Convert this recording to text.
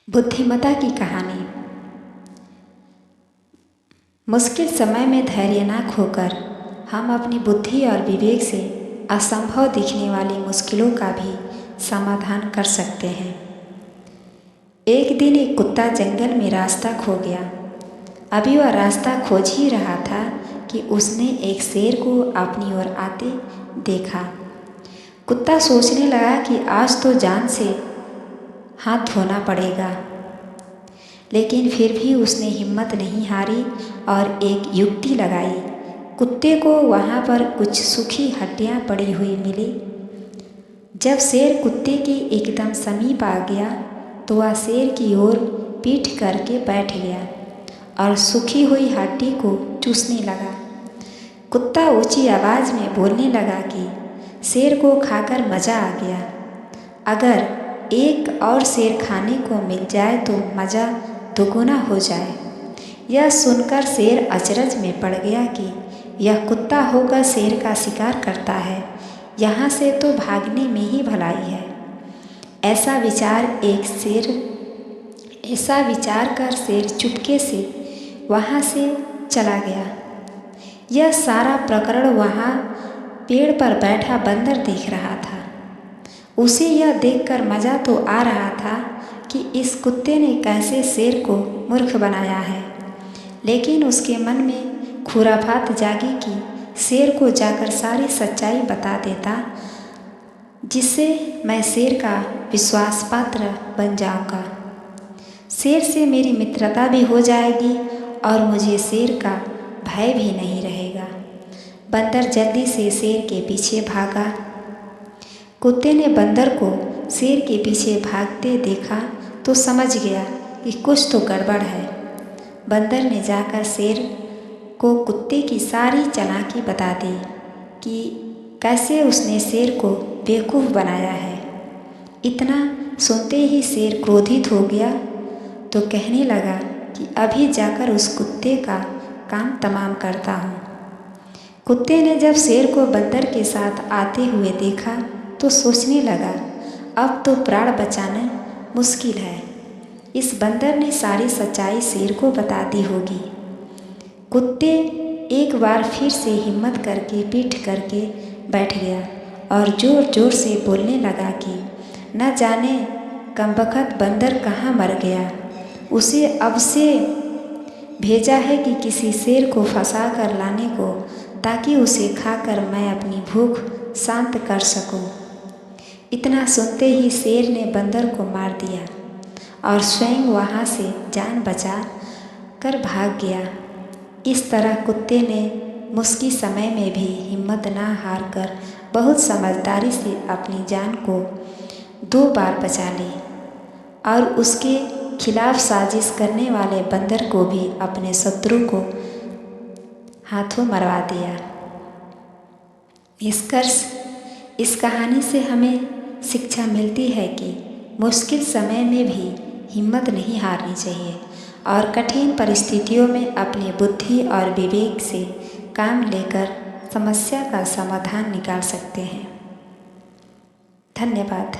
बुद्धिमता की कहानी। मुश्किल समय में धैर्य न खोकर हम अपनी बुद्धि और विवेक से असंभव दिखने वाली मुश्किलों का भी समाधान कर सकते हैं। एक दिन एक कुत्ता जंगल में रास्ता खो गया। अभी वह रास्ता खोज ही रहा था कि उसने एक शेर को अपनी ओर आते देखा। कुत्ता सोचने लगा कि आज तो जान से हाथ धोना पड़ेगा, लेकिन फिर भी उसने हिम्मत नहीं हारी और एक युक्ति लगाई। कुत्ते को वहाँ पर कुछ सूखी हड्डियाँ पड़ी हुई मिली। जब शेर कुत्ते के एकदम समीप आ गया तो वह शेर की ओर पीठ करके बैठ गया और सूखी हुई हड्डी को चूसने लगा। कुत्ता ऊंची आवाज़ में बोलने लगा कि शेर को खाकर मज़ा आ गया, अगर एक और शेर खाने को मिल जाए तो मज़ा दोगुना हो जाए। यह सुनकर शेर अचरज में पड़ गया कि यह कुत्ता होकर शेर का शिकार करता है, यहाँ से तो भागने में ही भलाई है। ऐसा विचार कर शेर चुपके से वहाँ से चला गया। यह सारा प्रकरण वहाँ पेड़ पर बैठा बंदर देख रहा था। उसे यह देखकर मज़ा तो आ रहा था कि इस कुत्ते ने कैसे शेर को मूर्ख बनाया है, लेकिन उसके मन में खुराफात जागी कि शेर को जाकर सारी सच्चाई बता देता, जिससे मैं शेर का विश्वास पात्र बन जाऊंगा। शेर से मेरी मित्रता भी हो जाएगी और मुझे शेर का भय भी नहीं रहेगा। बंदर जल्दी से शेर के पीछे भागा। कुत्ते ने बंदर को शेर के पीछे भागते देखा तो समझ गया कि कुछ तो गड़बड़ है। बंदर ने जाकर शेर को कुत्ते की सारी चालाकी बता दी कि कैसे उसने शेर को बेवकूफ़ बनाया है। इतना सुनते ही शेर क्रोधित हो गया तो कहने लगा कि अभी जाकर उस कुत्ते का काम तमाम करता हूँ। कुत्ते ने जब शेर को बंदर के साथ आते हुए देखा तो सोचने लगा, अब तो प्राण बचाना मुश्किल है। इस बंदर ने सारी सच्चाई शेर को बता दी होगी। कुत्ते एक बार फिर से हिम्मत करके पीठ करके बैठ गया और ज़ोर ज़ोर से बोलने लगा कि न जाने कमबख्त बंदर कहाँ मर गया। उसे अब से भेजा है कि किसी शेर को फंसा कर लाने को, ताकि उसे खाकर मैं अपनी भूख शांत कर सकूं। इतना सुनते ही शेर ने बंदर को मार दिया और स्वयं वहाँ से जान बचा कर भाग गया। इस तरह कुत्ते ने मुश्किल समय में भी हिम्मत ना हार कर बहुत समझदारी से अपनी जान को 2 बार बचा ली और उसके खिलाफ साजिश करने वाले बंदर को भी अपने शत्रु को हाथों मरवा दिया। निष्कर्ष, इस कहानी से हमें शिक्षा मिलती है कि मुश्किल समय में भी हिम्मत नहीं हारनी चाहिए और कठिन परिस्थितियों में अपनी बुद्धि और विवेक से काम लेकर समस्या का समाधान निकाल सकते हैं। धन्यवाद।